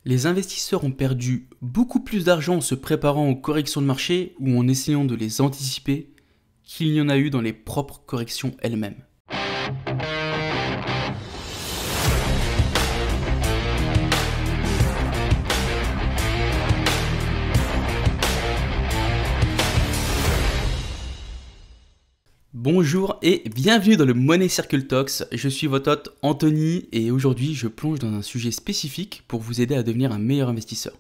Les investisseurs ont perdu beaucoup plus d'argent en se préparant aux corrections de marché ou en essayant de les anticiper qu'il n'y en a eu dans les propres corrections elles-mêmes. Bonjour et bienvenue dans le Money Circle Talks, je suis votre hôte Anthony et aujourd'hui je plonge dans un sujet spécifique pour vous aider à devenir un meilleur investisseur.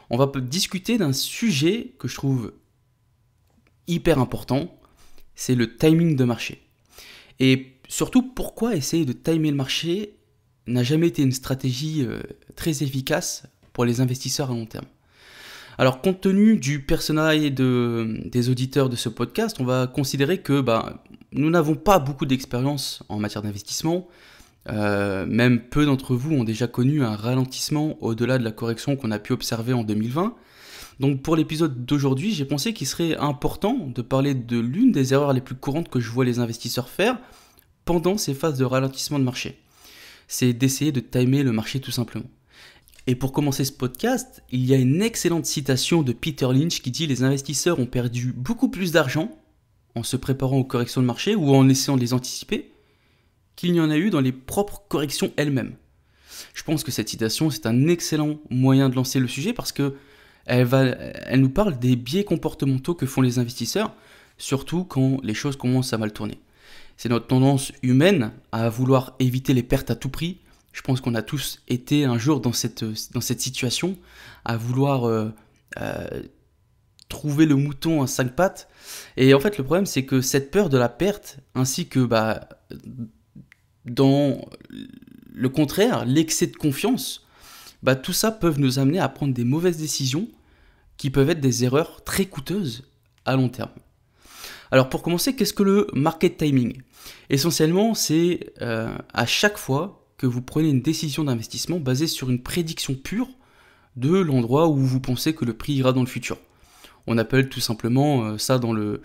On va discuter d'un sujet que je trouve hyper important, c'est le timing de marché. Et surtout pourquoi essayer de timer le marché n'a jamais été une stratégie très efficace pour les investisseurs à long terme. Alors, compte tenu du personnel des auditeurs de ce podcast, on va considérer que nous n'avons pas beaucoup d'expérience en matière d'investissement. Même peu d'entre vous ont déjà connu un ralentissement au-delà de la correction qu'on a pu observer en 2020. Donc pour l'épisode d'aujourd'hui, j'ai pensé qu'il serait important de parler de l'une des erreurs les plus courantes que je vois les investisseurs faire pendant ces phases de ralentissement de marché. C'est d'essayer de timer le marché tout simplement. Et pour commencer ce podcast, il y a une excellente citation de Peter Lynch qui dit « Les investisseurs ont perdu beaucoup plus d'argent en se préparant aux corrections de marché ou en essayant de les anticiper qu'il n'y en a eu dans les propres corrections elles-mêmes. » Je pense que cette citation, c'est un excellent moyen de lancer le sujet parce que elle nous parle des biais comportementaux que font les investisseurs, surtout quand les choses commencent à mal tourner. C'est notre tendance humaine à vouloir éviter les pertes à tout prix. Je pense qu'on a tous été un jour dans cette situation, à vouloir trouver le mouton à 5 pattes. Et en fait, le problème, c'est que cette peur de la perte, ainsi que dans le contraire, l'excès de confiance, tout ça peut nous amener à prendre des mauvaises décisions qui peuvent être des erreurs très coûteuses à long terme. Alors pour commencer, qu'est-ce que le market timing ? Essentiellement, c'est à chaque fois que vous prenez une décision d'investissement basée sur une prédiction pure de l'endroit où vous pensez que le prix ira dans le futur. On appelle tout simplement ça dans le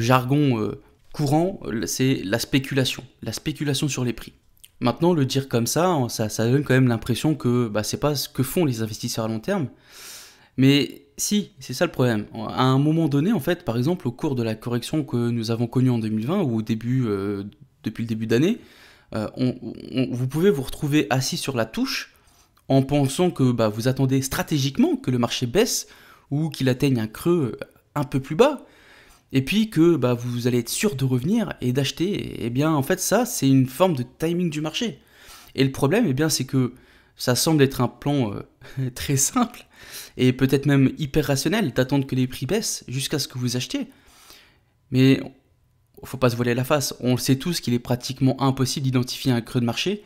jargon courant, c'est la spéculation sur les prix. Maintenant, le dire comme ça donne quand même l'impression que c'est pas ce que font les investisseurs à long terme. Mais si, c'est ça le problème. À un moment donné, en fait, par exemple, au cours de la correction que nous avons connue en 2020 ou depuis le début d'année, vous pouvez vous retrouver assis sur la touche en pensant que vous attendez stratégiquement que le marché baisse ou qu'il atteigne un creux un peu plus bas et puis que vous allez être sûr de revenir et d'acheter. Et bien en fait ça c'est une forme de timing du marché. Et le problème c'est que ça semble être un plan très simple et peut-être même hyper rationnel d'attendre que les prix baissent jusqu'à ce que vous achetiez. Mais faut pas se voiler la face, on le sait tous qu'il est pratiquement impossible d'identifier un creux de marché.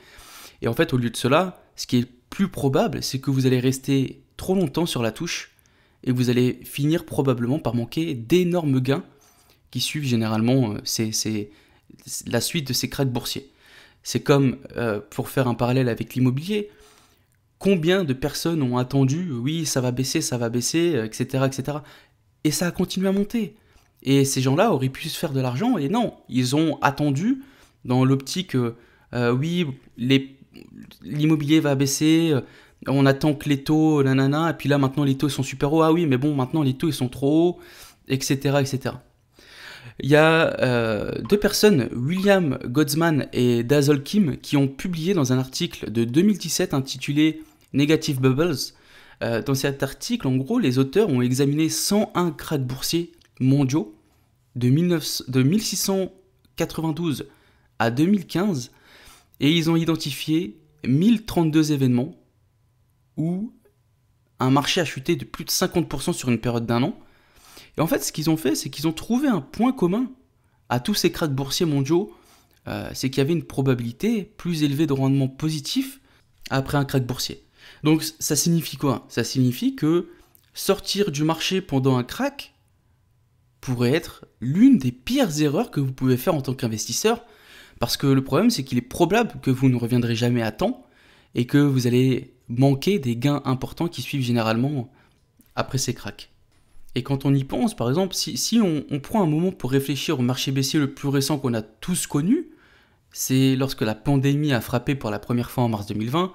Et en fait, au lieu de cela, ce qui est plus probable, c'est que vous allez rester trop longtemps sur la touche et vous allez finir probablement par manquer d'énormes gains qui suivent généralement c'est la suite de ces cracks boursiers. C'est comme, pour faire un parallèle avec l'immobilier, combien de personnes ont attendu, oui, ça va baisser, etc., etc. Et ça a continué à monter. Et ces gens-là auraient pu se faire de l'argent, et non, ils ont attendu dans l'optique, oui, l'immobilier va baisser, on attend que les taux, nanana, et puis là maintenant les taux sont super hauts, ah oui, mais bon, maintenant les taux ils sont trop hauts, etc., etc. Il y a deux personnes, William Godsman et Dazzle Kim, qui ont publié dans un article de 2017 intitulé Negative Bubbles. Dans cet article, en gros, les auteurs ont examiné 101 cracks boursiers mondiaux de 1692 à 2015 et ils ont identifié 1032 événements où un marché a chuté de plus de 50% sur une période d'un an. Et en fait, ce qu'ils ont fait, c'est qu'ils ont trouvé un point commun à tous ces cracks boursiers mondiaux, c'est qu'il y avait une probabilité plus élevée de rendement positif après un crack boursier. Donc ça signifie quoi ? Ça signifie que sortir du marché pendant un crack pourrait être l'une des pires erreurs que vous pouvez faire en tant qu'investisseur, parce que le problème c'est qu'il est probable que vous ne reviendrez jamais à temps et que vous allez manquer des gains importants qui suivent généralement après ces cracks. Et quand on y pense, par exemple, si on prend un moment pour réfléchir au marché baissier le plus récent qu'on a tous connu, c'est lorsque la pandémie a frappé pour la première fois en mars 2020,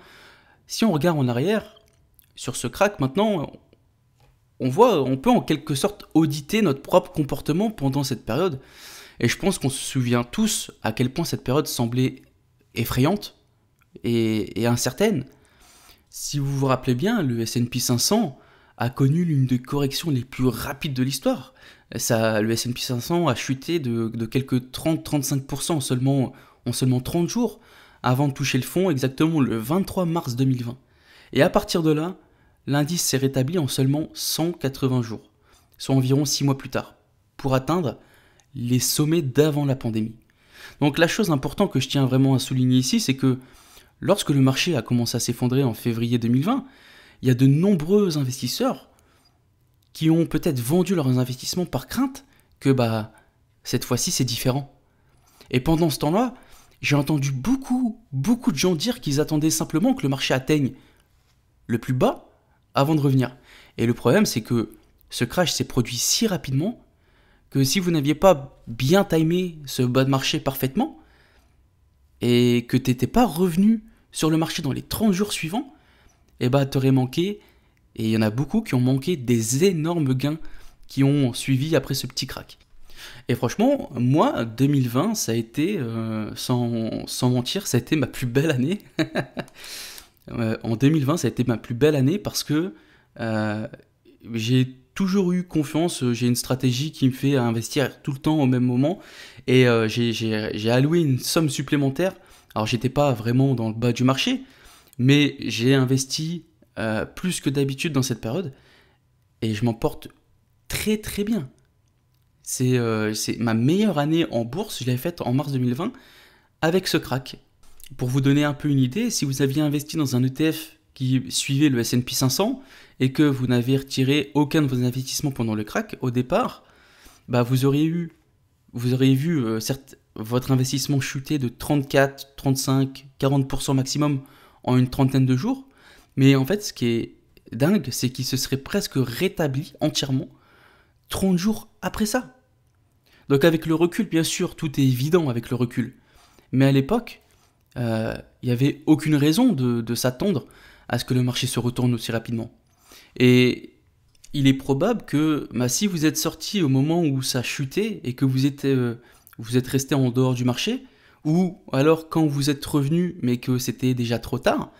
si on regarde en arrière, sur ce crack, maintenant, on peut en quelque sorte auditer notre propre comportement pendant cette période. Et je pense qu'on se souvient tous à quel point cette période semblait effrayante et incertaine. Si vous vous rappelez bien, le S&P 500 a connu l'une des corrections les plus rapides de l'histoire. Le S&P 500 a chuté de quelques 30-35% en seulement 30 jours, avant de toucher le fond exactement le 23 mars 2020. Et à partir de là, l'indice s'est rétabli en seulement 180 jours, soit environ 6 mois plus tard, pour atteindre les sommets d'avant la pandémie. Donc la chose importante que je tiens vraiment à souligner ici, c'est que lorsque le marché a commencé à s'effondrer en février 2020, il y a de nombreux investisseurs qui ont peut-être vendu leurs investissements par crainte que cette fois-ci c'est différent. Et pendant ce temps-là, j'ai entendu beaucoup de gens dire qu'ils attendaient simplement que le marché atteigne le plus bas avant de revenir. Et le problème, c'est que ce crash s'est produit si rapidement que si vous n'aviez pas bien timé ce bas de marché parfaitement et que tu n'étais pas revenu sur le marché dans les 30 jours suivants, t'aurais manqué, et il y en a beaucoup qui ont manqué des énormes gains qui ont suivi après ce petit crack. Et franchement, moi, 2020, ça a été, sans mentir, ça a été ma plus belle année. En 2020, ça a été ma plus belle année parce que j'ai toujours eu confiance, j'ai une stratégie qui me fait investir tout le temps au même moment, et j'ai alloué une somme supplémentaire. Alors j'étais pas vraiment dans le bas du marché, mais j'ai investi plus que d'habitude dans cette période, et je m'en porte très très bien. C'est ma meilleure année en bourse, je l'avais faite en mars 2020 avec ce crack. Pour vous donner un peu une idée, si vous aviez investi dans un ETF qui suivait le S&P 500 et que vous n'avez retiré aucun de vos investissements pendant le crack au départ, vous auriez vu certes, votre investissement chuter de 34, 35, 40% maximum en une trentaine de jours. Mais en fait, ce qui est dingue, c'est qu'il se serait presque rétabli entièrement 30 jours après ça. Donc avec le recul, bien sûr, tout est évident avec le recul. Mais à l'époque, il n'y avait aucune raison de s'attendre à ce que le marché se retourne aussi rapidement. Et il est probable que si vous êtes sorti au moment où ça chutait et que vous êtes resté en dehors du marché, ou alors quand vous êtes revenu mais que c'était déjà trop tard,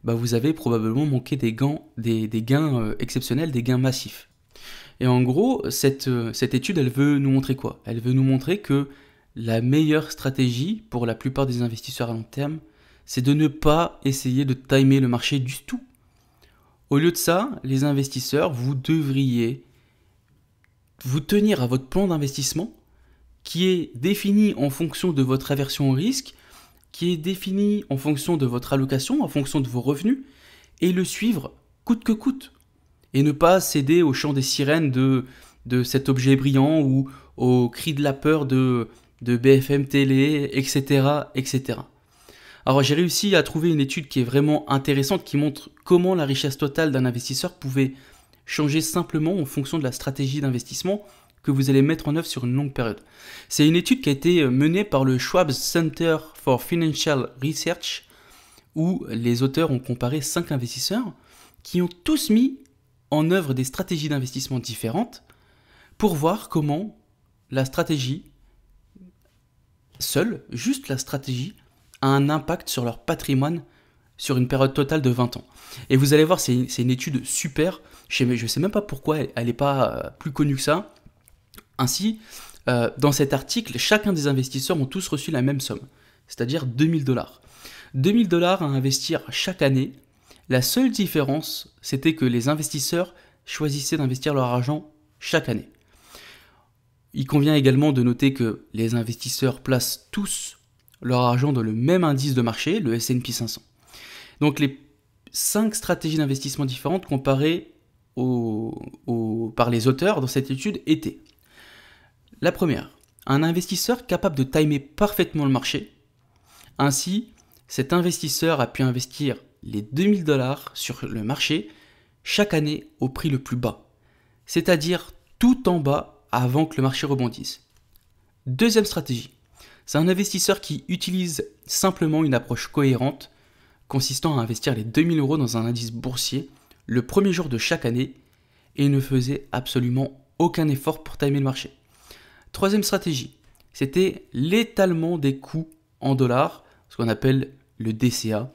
vous avez probablement manqué des gains exceptionnels, des gains massifs. Et en gros, cette étude, elle veut nous montrer quoi ? Elle veut nous montrer que la meilleure stratégie pour la plupart des investisseurs à long terme, c'est de ne pas essayer de timer le marché du tout. Au lieu de ça, les investisseurs, vous devriez vous tenir à votre plan d'investissement qui est défini en fonction de votre aversion au risque, qui est défini en fonction de votre allocation, en fonction de vos revenus, et le suivre coûte que coûte. Et ne pas céder au chant des sirènes de cet objet brillant ou aux cris de la peur de BFM Télé, etc., etc. Alors j'ai réussi à trouver une étude qui est vraiment intéressante, qui montre comment la richesse totale d'un investisseur pouvait changer simplement en fonction de la stratégie d'investissement que vous allez mettre en œuvre sur une longue période. C'est une étude qui a été menée par le Schwab Center for Financial Research, où les auteurs ont comparé 5 investisseurs qui ont tous mis en œuvre des stratégies d'investissement différentes pour voir comment la stratégie, juste la stratégie, a un impact sur leur patrimoine sur une période totale de 20 ans. Et vous allez voir, c'est une étude super. Je ne sais même pas pourquoi elle n'est pas plus connue que ça. Ainsi, dans cet article, chacun des investisseurs ont tous reçu la même somme, c'est-à-dire $2000. $2000 à investir chaque année. La seule différence, c'était que les investisseurs choisissaient d'investir leur argent chaque année. Il convient également de noter que les investisseurs placent tous leur argent dans le même indice de marché, le S&P 500. Donc les 5 stratégies d'investissement différentes comparées par les auteurs dans cette étude étaient: la première, un investisseur capable de timer parfaitement le marché. Ainsi, cet investisseur a pu investir les $2000 sur le marché chaque année au prix le plus bas, c'est-à-dire tout en bas avant que le marché rebondisse. Deuxième stratégie, c'est un investisseur qui utilise simplement une approche cohérente consistant à investir les 2000 € dans un indice boursier le premier jour de chaque année et ne faisait absolument aucun effort pour timer le marché. Troisième stratégie, c'était l'étalement des coûts en dollars, ce qu'on appelle le DCA.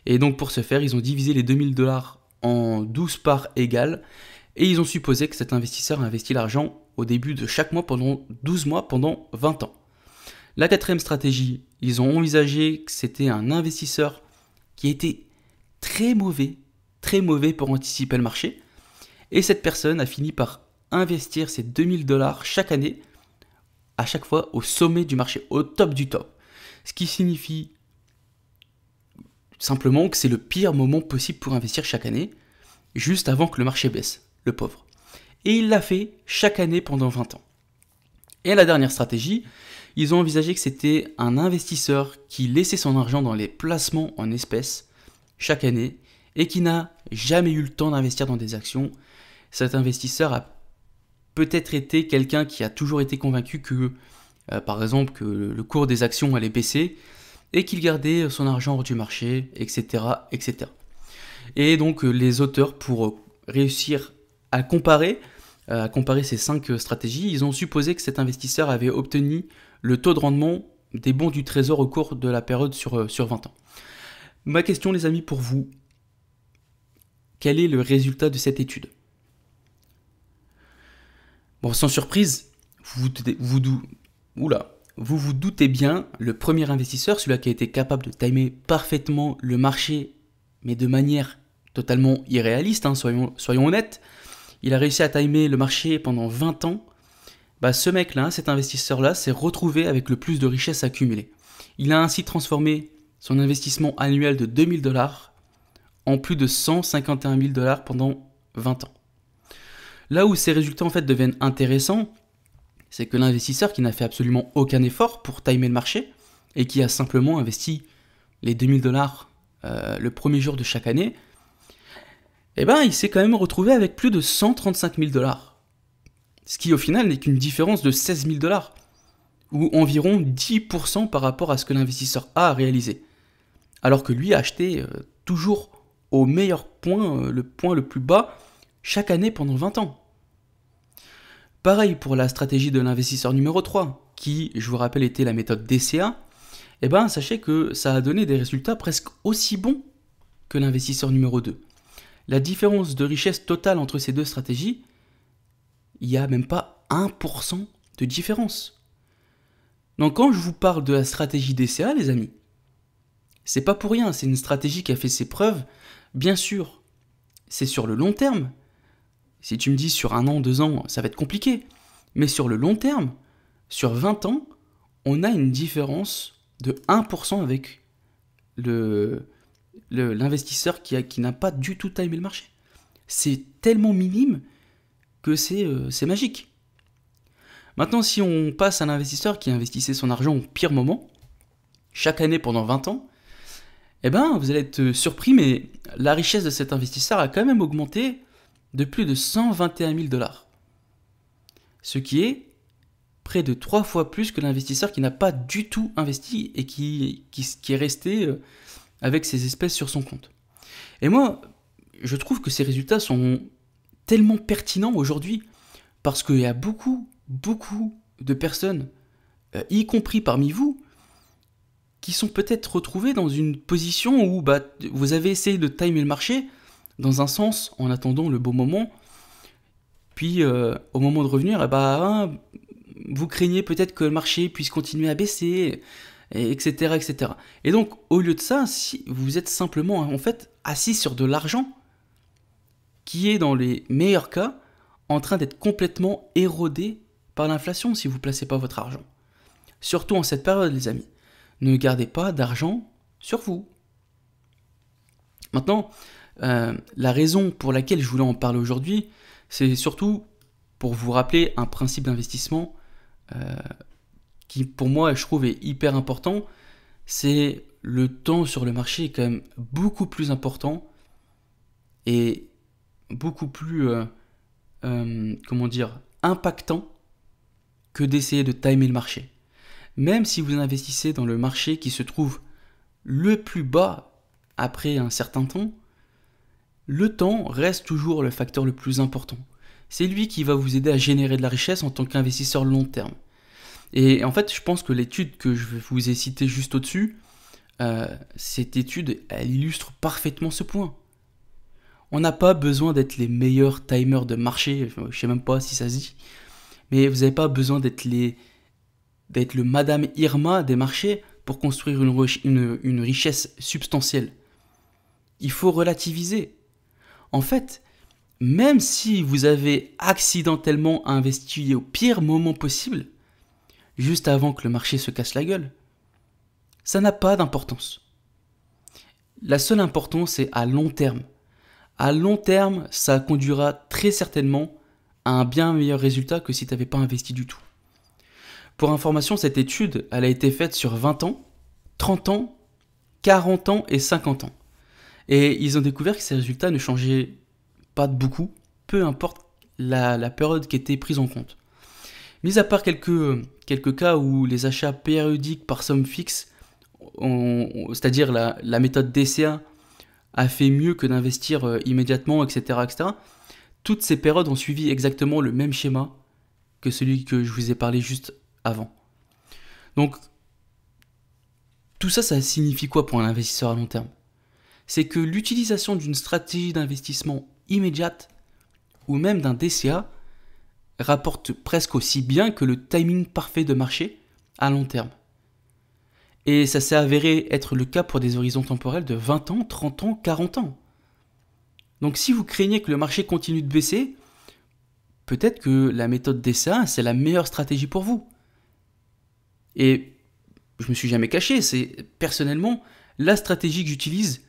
Et donc pour ce faire, ils ont divisé les 2000 dollars en 12 parts égales et ils ont supposé que cet investisseur a investi l'argent au début de chaque mois pendant 12 mois pendant 20 ans. La quatrième stratégie, ils ont envisagé que c'était un investisseur qui était très mauvais pour anticiper le marché. Et cette personne a fini par investir ses 2000 dollars chaque année, à chaque fois au sommet du marché, au top du top. Ce qui signifie simplement que c'est le pire moment possible pour investir chaque année, juste avant que le marché baisse, le pauvre. Et il l'a fait chaque année pendant 20 ans. Et la dernière stratégie, ils ont envisagé que c'était un investisseur qui laissait son argent dans les placements en espèces chaque année et qui n'a jamais eu le temps d'investir dans des actions. Cet investisseur a peut-être été quelqu'un qui a toujours été convaincu que, par exemple, que le cours des actions allait baisser et qu'il gardait son argent hors du marché, etc., etc. Et donc les auteurs, pour réussir à comparer ces 5 stratégies, ils ont supposé que cet investisseur avait obtenu le taux de rendement des bons du trésor au cours de la période sur 20 ans. Ma question, les amis, pour vous, quel est le résultat de cette étude? Bon, sans surprise, vous vous doutez bien, le premier investisseur, celui qui a été capable de timer parfaitement le marché, mais de manière totalement irréaliste, soyons honnêtes, il a réussi à timer le marché pendant 20 ans, ce mec-là, cet investisseur-là, s'est retrouvé avec le plus de richesses accumulées. Il a ainsi transformé son investissement annuel de 2000 dollars en plus de 151 000 dollars pendant 20 ans. Là où ces résultats en fait deviennent intéressants, c'est que l'investisseur qui n'a fait absolument aucun effort pour timer le marché et qui a simplement investi les 2000 dollars le premier jour de chaque année, il s'est quand même retrouvé avec plus de 135 000 dollars. Ce qui au final n'est qu'une différence de 16 000 dollars, ou environ 10% par rapport à ce que l'investisseur A a réalisé. Alors que lui a acheté toujours au meilleur point le plus bas, chaque année pendant 20 ans. Pareil pour la stratégie de l'investisseur numéro 3, qui, je vous rappelle, était la méthode DCA. Sachez que ça a donné des résultats presque aussi bons que l'investisseur numéro 2. La différence de richesse totale entre ces deux stratégies, il n'y a même pas 1% de différence. Donc quand je vous parle de la stratégie DCA, les amis, c'est pas pour rien, c'est une stratégie qui a fait ses preuves. Bien sûr, c'est sur le long terme. Si tu me dis sur 1 an, 2 ans, ça va être compliqué. Mais sur le long terme, sur 20 ans, on a une différence de 1% avec l'investisseur qui n'a pas du tout timé le marché. C'est tellement minime que c'est magique. Maintenant, si on passe à l'investisseur qui investissait son argent au pire moment, chaque année pendant 20 ans, vous allez être surpris, mais la richesse de cet investisseur a quand même augmenté de plus de 121 000 dollars. Ce qui est près de 3 fois plus que l'investisseur qui n'a pas du tout investi et qui est resté avec ses espèces sur son compte. Et moi, je trouve que ces résultats sont tellement pertinents aujourd'hui parce qu'il y a beaucoup de personnes, y compris parmi vous, qui sont peut-être retrouvés dans une position où vous avez essayé de timer le marché dans un sens en attendant le bon moment, puis au moment de revenir, vous craignez peut-être que le marché puisse continuer à baisser, etc., etc. Et donc, au lieu de ça, si vous êtes simplement en fait assis sur de l'argent qui est dans les meilleurs cas en train d'être complètement érodé par l'inflation si vous ne placez pas votre argent. Surtout en cette période, les amis. Ne gardez pas d'argent sur vous. Maintenant, la raison pour laquelle je voulais en parler aujourd'hui, c'est surtout pour vous rappeler un principe d'investissement qui, pour moi, je trouve est hyper important. C'est le temps sur le marché est quand même beaucoup plus important et beaucoup plus, impactant que d'essayer de timer le marché. Même si vous investissez dans le marché qui se trouve le plus bas après un certain temps, Le temps reste toujours le facteur le plus important. C'est lui qui va vous aider à générer de la richesse en tant qu'investisseur long terme. Et en fait, je pense que l'étude que je vous ai citée juste au-dessus, cette étude, elle illustre parfaitement ce point. On n'a pas besoin d'être les meilleurs timers de marché, je ne sais même pas si ça se dit, mais vous n'avez pas besoin d'être le Madame Irma des marchés pour construire une richesse substantielle. Il faut relativiser. En fait, même si vous avez accidentellement investi au pire moment possible, juste avant que le marché se casse la gueule, ça n'a pas d'importance. La seule importance est à long terme. À long terme, ça conduira très certainement à un bien meilleur résultat que si tu n'avais pas investi du tout. Pour information, cette étude, elle a été faite sur 20 ans, 30 ans, 40 ans et 50 ans. Et ils ont découvert que ces résultats ne changeaient pas de beaucoup, peu importe la période qui était prise en compte. Mis à part quelques cas où les achats périodiques par somme fixe, c'est-à-dire la méthode DCA, a fait mieux que d'investir immédiatement, etc., etc., toutes ces périodes ont suivi exactement le même schéma que celui que je vous ai parlé juste avant. Donc, tout ça, ça signifie quoi pour un investisseur à long terme? C'est que l'utilisation d'une stratégie d'investissement immédiate ou même d'un DCA rapporte presque aussi bien que le timing parfait de marché à long terme. Et ça s'est avéré être le cas pour des horizons temporels de 20 ans, 30 ans, 40 ans. Donc si vous craignez que le marché continue de baisser, peut-être que la méthode DCA, c'est la meilleure stratégie pour vous. Et je me suis jamais caché, c'est personnellement la stratégie que j'utilise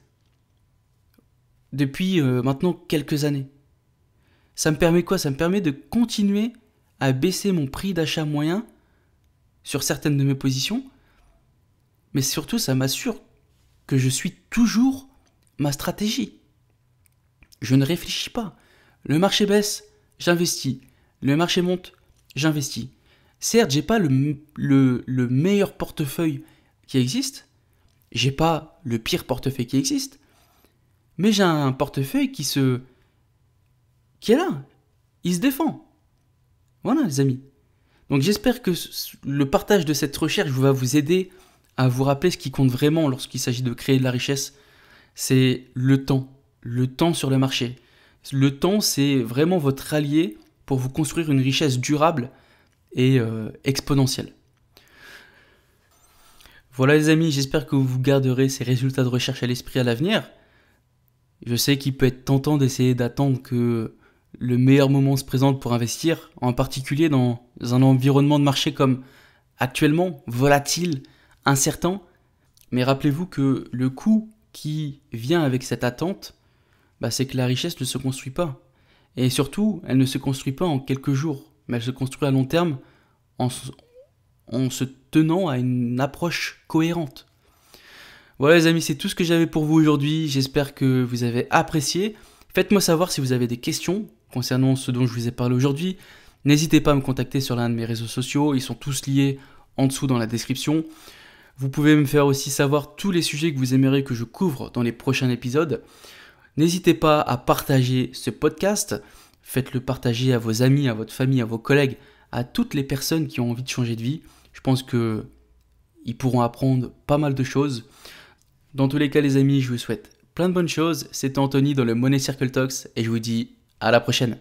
depuis maintenant quelques années. Ça me permet quoi? Ça me permet de continuer à baisser mon prix d'achat moyen sur certaines de mes positions, mais surtout ça m'assure que je suis toujours ma stratégie. Je ne réfléchis pas. Le marché baisse, j'investis. Le marché monte, j'investis. Certes, j'ai pas le meilleur portefeuille qui existe, j'ai pas le pire portefeuille qui existe, mais j'ai un portefeuille qui est là, il se défend. Voilà les amis. Donc j'espère que le partage de cette recherche va vous aider à vous rappeler ce qui compte vraiment lorsqu'il s'agit de créer de la richesse, c'est le temps sur le marché. Le temps, c'est vraiment votre allié pour vous construire une richesse durable et exponentielle. Voilà les amis, j'espère que vous garderez ces résultats de recherche à l'esprit à l'avenir. Je sais qu'il peut être tentant d'essayer d'attendre que le meilleur moment se présente pour investir, en particulier dans un environnement de marché comme actuellement, volatile, incertain. Mais rappelez-vous que le coût qui vient avec cette attente, c'est que la richesse ne se construit pas. Et surtout, elle ne se construit pas en quelques jours, mais elle se construit à long terme en se tenant à une approche cohérente. Voilà les amis, c'est tout ce que j'avais pour vous aujourd'hui. J'espère que vous avez apprécié. Faites-moi savoir si vous avez des questions concernant ce dont je vous ai parlé aujourd'hui. N'hésitez pas à me contacter sur l'un de mes réseaux sociaux. Ils sont tous liés en dessous dans la description. Vous pouvez me faire aussi savoir tous les sujets que vous aimeriez que je couvre dans les prochains épisodes. N'hésitez pas à partager ce podcast. Faites-le partager à vos amis, à votre famille, à vos collègues, à toutes les personnes qui ont envie de changer de vie. Je pense qu'ils pourront apprendre pas mal de choses. Dans tous les cas les amis, je vous souhaite plein de bonnes choses. C'était Anthony dans le Money Circle Talks et je vous dis à la prochaine.